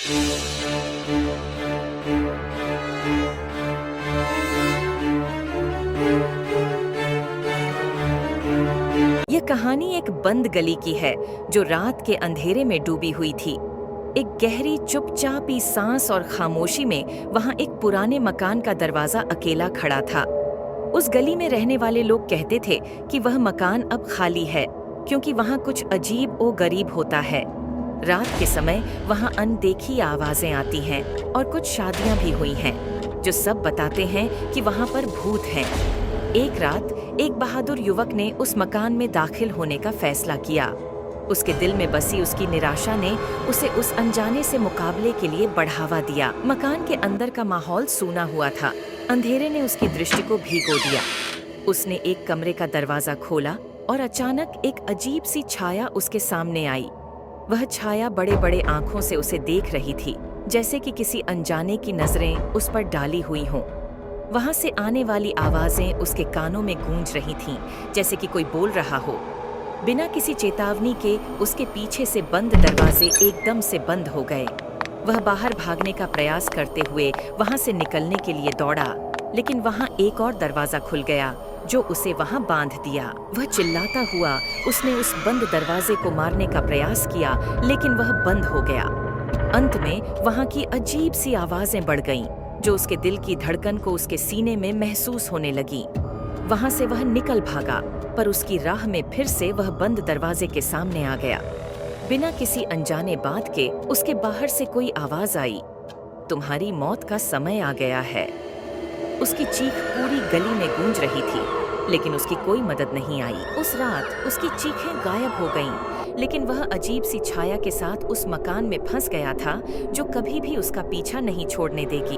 यह कहानी एक बंद गली की है जो रात के अंधेरे में डूबी हुई थी। एक गहरी चुपचापी सांस और खामोशी में वहां एक पुराने मकान का दरवाजा अकेला खड़ा था। उस गली में रहने वाले लोग कहते थे कि वह मकान अब खाली है क्योंकि वहां कुछ अजीब और गरीब होता है। रात के समय वहां अनदेखी आवाजें आती हैं और कुछ शादियां भी हुई हैं जो सब बताते हैं कि वहां पर भूत हैं। एक रात एक बहादुर युवक ने उस मकान में दाखिल होने का फैसला किया। उसके दिल में बसी उसकी निराशा ने उसे उस अनजाने से मुकाबले के लिए बढ़ावा दिया। मकान के अंदर का माहौल सूना हुआ था। अंधेरे ने उसकी दृष्टि को भिगो दिया। उसने एक कमरे का दरवाजा खोला और अचानक एक अजीब सी छाया उसके सामने आई। वह छाया बड़े बड़े आंखों से उसे देख रही थी, जैसे कि किसी अनजाने की नजरें उस पर डाली हुई हों। वहां से आने वाली आवाजें उसके कानों में गूंज रही थीं, जैसे कि कोई बोल रहा हो। बिना किसी चेतावनी के उसके पीछे से बंद दरवाजे एकदम से बंद हो गए। वह बाहर भागने का प्रयास करते हुए वहां से निकलने के लिए दौड़ा, लेकिन वहां एक और दरवाजा खुल गया जो उसे वहां बांध दिया। वह चिल्लाता हुआ उसने उस बंद दरवाजे को मारने का प्रयास किया, लेकिन वह बंद हो गया। अंत में वहां की अजीब सी आवाजें बढ़ गईं, जो उसके दिल की धड़कन को उसके सीने में महसूस होने लगी। वहां से वह निकल भागा, पर उसकी राह में फिर से वह बंद दरवाजे के सामने आ गया। बिना किसी अनजाने बात के उसके बाहर से कोई आवाज आई, तुम्हारी मौत का समय आ गया है। उसकी चीख पूरी गली में गूंज रही थी, लेकिन उसकी कोई मदद नहीं आई। उस रात उसकी चीखें गायब हो गईं, लेकिन वह अजीब सी छाया के साथ उस मकान में फंस गया था जो कभी भी उसका पीछा नहीं छोड़ने देगी।